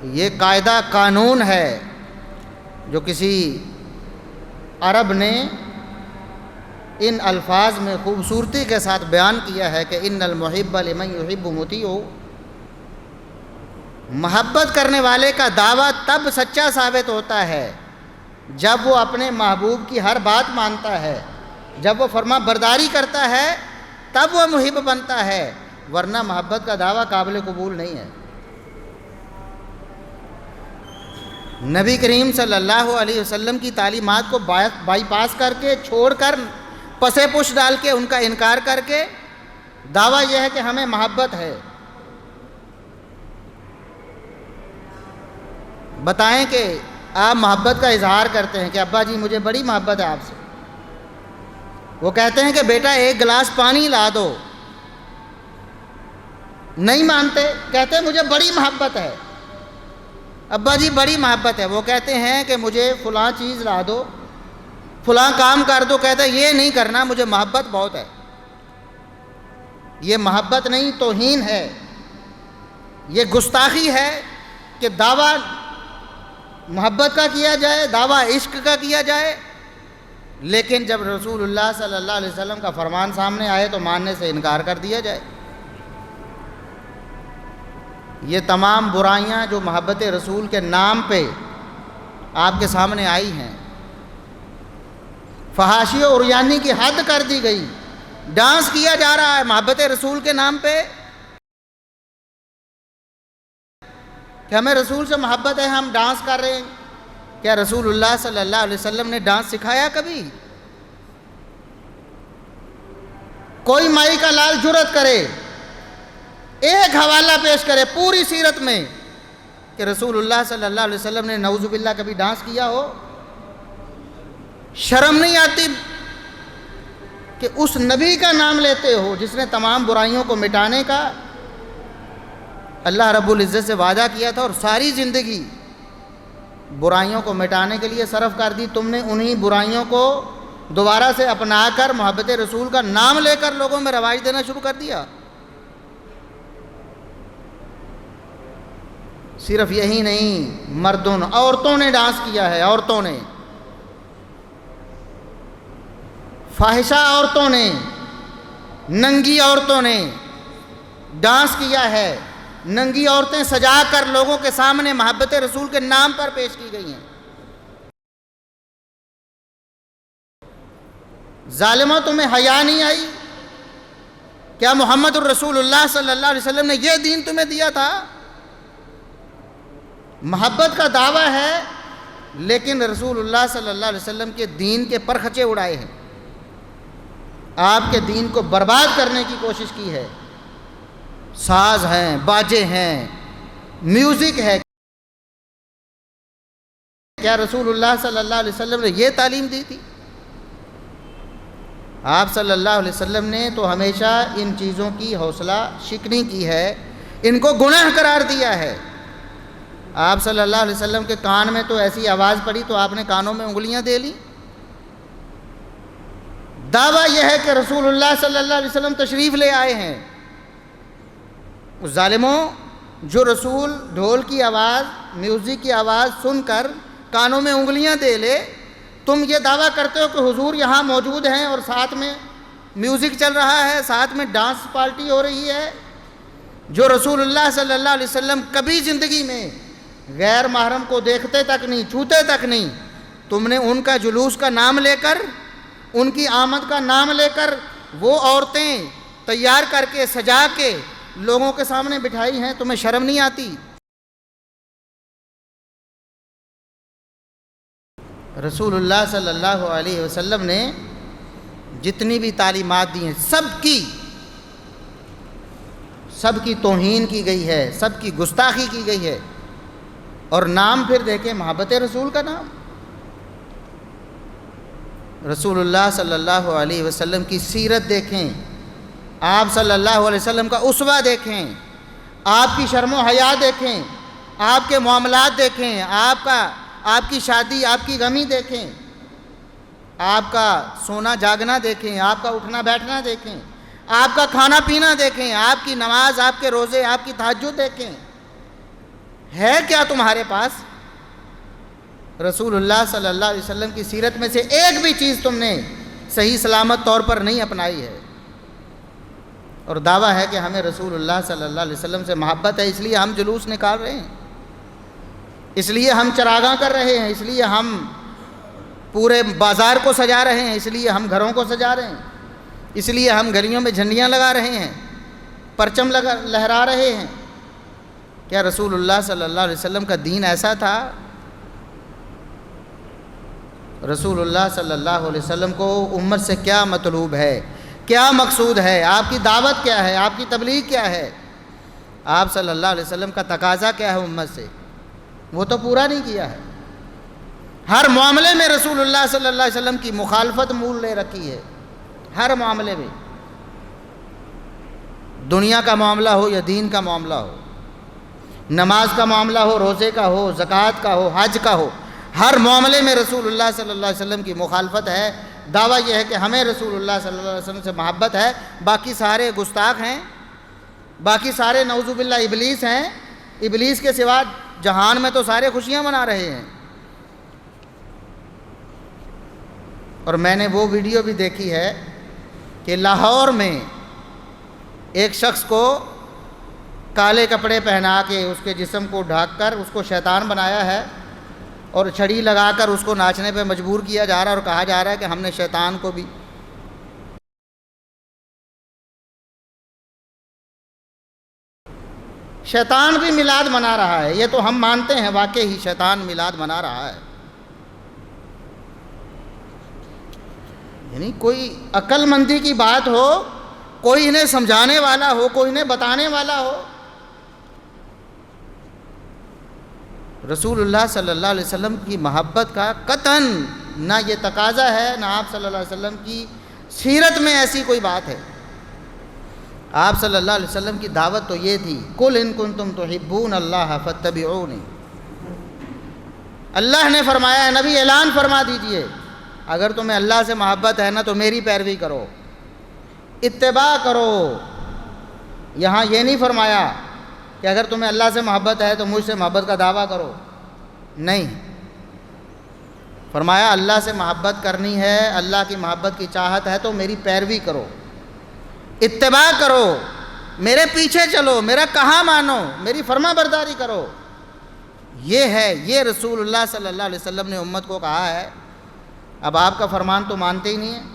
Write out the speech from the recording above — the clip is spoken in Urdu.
یہ قاعدہ قانون ہے جو کسی عرب نے ان الفاظ میں خوبصورتی کے ساتھ بیان کیا ہے کہ ان المحب لمن یحب مطیع، محبت کرنے والے کا دعویٰ تب سچا ثابت ہوتا ہے جب وہ اپنے محبوب کی ہر بات مانتا ہے، جب وہ فرما برداری کرتا ہے تب وہ محب بنتا ہے، ورنہ محبت کا دعویٰ قابل قبول نہیں ہے۔ نبی کریم صلی اللہ علیہ وسلم کی تعلیمات کو بائی پاس کر کے، چھوڑ کر، پسے پش ڈال کے، ان کا انکار کر کے دعویٰ یہ ہے کہ ہمیں محبت ہے۔ بتائیں کہ آپ محبت کا اظہار کرتے ہیں کہ ابا جی مجھے بڑی محبت ہے آپ سے، وہ کہتے ہیں کہ بیٹا ایک گلاس پانی لا دو، نہیں مانتے، کہتے ہیں مجھے بڑی محبت ہے، ابا جی بڑی محبت ہے، وہ کہتے ہیں کہ مجھے فلاں چیز لا دو، فلاں کام کر دو، کہتے ہیں یہ نہیں کرنا، مجھے محبت بہت ہے۔ یہ محبت نہیں، توہین ہے، یہ گستاخی ہے کہ دعویٰ محبت کا کیا جائے، دعویٰ عشق کا کیا جائے، لیکن جب رسول اللہ صلی اللہ علیہ وسلم کا فرمان سامنے آئے تو ماننے سے انکار کر دیا جائے۔ یہ تمام برائیاں جو محبت رسول کے نام پہ آپ کے سامنے آئی ہیں، فحاشی و عریانی کی حد کر دی گئی، ڈانس کیا جا رہا ہے محبت رسول کے نام پہ کہ ہمیں رسول سے محبت ہے، ہم ڈانس کر رہے ہیں۔ کیا رسول اللہ صلی اللہ علیہ وسلم نے ڈانس سکھایا کبھی؟ کوئی مائی کا لال جرأت کرے، ایک حوالہ پیش کرے پوری سیرت میں کہ رسول اللہ صلی اللہ علیہ وسلم نے نعوذ باللہ کبھی ڈانس کیا ہو؟ شرم نہیں آتی کہ اس نبی کا نام لیتے ہو جس نے تمام برائیوں کو مٹانے کا اللہ رب العزت سے وعدہ کیا تھا، اور ساری زندگی برائیوں کو مٹانے کے لیے صرف کر دی؟ تم نے انہی برائیوں کو دوبارہ سے اپنا کر محبت رسول کا نام لے کر لوگوں میں رواج دینا شروع کر دیا۔ صرف یہی نہیں، مردوں عورتوں نے ڈانس کیا ہے، عورتوں نے، فاحشہ عورتوں نے، ننگی عورتوں نے ڈانس کیا ہے، ننگی عورتیں سجا کر لوگوں کے سامنے محبت رسول کے نام پر پیش کی گئی ہیں۔ ظالموں تمہیں حیا نہیں آئی؟ کیا محمد الرسول اللہ صلی اللہ علیہ وسلم نے یہ دین تمہیں دیا تھا؟ محبت کا دعویٰ ہے لیکن رسول اللہ صلی اللہ علیہ وسلم کے دین کے پرخچے اڑائے ہیں، آپ کے دین کو برباد کرنے کی کوشش کی ہے۔ ساز ہیں، باجے ہیں، میوزک ہے۔ کیا رسول اللہ صلی اللہ علیہ وسلم نے یہ تعلیم دی تھی؟ آپ صلی اللہ علیہ وسلم نے تو ہمیشہ ان چیزوں کی حوصلہ شکنی کی ہے، ان کو گناہ قرار دیا ہے۔ آپ صلی اللہ علیہ وسلم کے کان میں تو ایسی آواز پڑی تو آپ نے کانوں میں انگلیاں دے لی۔ دعویٰ یہ ہے کہ رسول اللہ صلی اللہ علیہ وسلم تشریف لے آئے ہیں۔ اس ظالموں، جو رسول ڈھول کی آواز، میوزک کی آواز سن کر کانوں میں انگلیاں دے لے، تم یہ دعویٰ کرتے ہو کہ حضور یہاں موجود ہیں اور ساتھ میں میوزک چل رہا ہے، ساتھ میں ڈانس پارٹی ہو رہی ہے۔ جو رسول اللہ صلی اللہ علیہ وسلم کبھی زندگی میں غیر محرم کو دیکھتے تک نہیں، چھوتے تک نہیں، تم نے ان کا جلوس کا نام لے کر، ان کی آمد کا نام لے کر وہ عورتیں تیار کر کے سجا کے لوگوں کے سامنے بٹھائی ہیں، تمہیں شرم نہیں آتی؟ رسول اللہ صلی اللہ علیہ وسلم نے جتنی بھی تعلیمات دی ہیں سب کی توہین کی گئی ہے، سب کی گستاخی کی گئی ہے، اور نام پھر دیکھیں محبت رسول کا نام۔ رسول اللہ صلی اللہ علیہ وسلم کی سیرت دیکھیں، آپ صلی اللہ علیہ وسلم کا اسوہ دیکھیں، آپ کی شرم و حیا دیکھیں، آپ کے معاملات دیکھیں، آپ کی شادی، آپ کی غمی دیکھیں، آپ کا سونا جاگنا دیکھیں، آپ کا اٹھنا بیٹھنا دیکھیں، آپ کا کھانا پینا دیکھیں، آپ کی نماز، آپ کے روزے، آپ کی تہجد دیکھیں۔ ہے کیا تمہارے پاس؟ رسول اللہ صلی اللہ علیہ وسلم کی سیرت میں سے ایک بھی چیز تم نے صحیح سلامت طور پر نہیں اپنائی ہے، اور دعویٰ ہے کہ ہمیں رسول اللہ صلی اللہ علیہ وسلم سے محبت ہے، اس لیے ہم جلوس نکال رہے ہیں، اس لیے ہم چراغاں کر رہے ہیں، اس لیے ہم پورے بازار کو سجا رہے ہیں، اس لیے ہم گھروں کو سجا رہے ہیں، اس لیے ہم گلیوں میں جھنڈیاں لگا رہے ہیں، پرچم لہرا رہے ہیں۔ کیا رسول اللہ صلی اللہ علیہ وسلم کا دین ایسا تھا؟ رسول اللہ صلی اللہ علیہ وسلم کو امت سے کیا مطلوب ہے، کیا مقصود ہے، آپ کی دعوت کیا ہے، آپ کی تبلیغ کیا ہے، آپ صلی اللہ علیہ وسلم کا تقاضا کیا ہے امت سے، وہ تو پورا نہیں کیا ہے۔ ہر معاملے میں رسول اللہ صلی اللہ علیہ وسلم کی مخالفت مول لے رکھی ہے، ہر معاملے میں، دنیا کا معاملہ ہو یا دین کا معاملہ ہو، نماز کا معاملہ ہو، روزے کا ہو، زکوٰۃ کا ہو، حج کا ہو، ہر معاملے میں رسول اللہ صلی اللہ علیہ وسلم کی مخالفت ہے۔ دعویٰ یہ ہے کہ ہمیں رسول اللہ صلی اللہ علیہ وسلم سے محبت ہے، باقی سارے گستاخ ہیں، باقی سارے نعوذ باللہ ابلیس ہیں، ابلیس کے سوا جہان میں تو سارے خوشیاں منا رہے ہیں۔ اور میں نے وہ ویڈیو بھی دیکھی ہے کہ لاہور میں ایک شخص کو کالے کپڑے پہنا کے اس کے جسم کو ڈھانک کر اس کو شیطان بنایا ہے، اور چھڑی لگا کر اس کو ناچنے پہ مجبور کیا جا رہا ہے، اور کہا جا رہا ہے کہ ہم نے شیطان کو بھی۔ شیطان بھی میلاد منا رہا ہے، یہ تو ہم مانتے ہیں واقعی ہی شیطان میلاد منا رہا ہے۔ یعنی کوئی عقل مندی کی بات ہو، کوئی انہیں سمجھانے والا ہو، کوئی انہیں بتانے والا ہو۔ رسول اللہ صلی اللہ علیہ وسلم کی محبت کا قطعاً نہ یہ تقاضا ہے، نہ آپ صلی اللہ علیہ وسلم کی سیرت میں ایسی کوئی بات ہے۔ آپ صلی اللہ علیہ وسلم کی دعوت تو یہ تھی، قُلْ إِن كُنتُمْ تُحِبُّونَ اللَّهَ فَاتَّبِعُونِ۔ اللہ نے فرمایا ہے، نبی اعلان فرما دیجئے، اگر تمہیں اللہ سے محبت ہے نا تو میری پیروی کرو، اتباع کرو۔ یہاں یہ نہیں فرمایا کہ اگر تمہیں اللہ سے محبت ہے تو مجھ سے محبت کا دعویٰ کرو، نہیں، فرمایا اللہ سے محبت کرنی ہے، اللہ کی محبت کی چاہت ہے تو میری پیروی کرو، اتباع کرو، میرے پیچھے چلو، میرا کہا مانو، میری فرما برداری کرو۔ یہ ہے، یہ رسول اللہ صلی اللہ علیہ وسلم نے امت کو کہا ہے۔ اب آپ کا فرمان تو مانتے ہی نہیں ہیں۔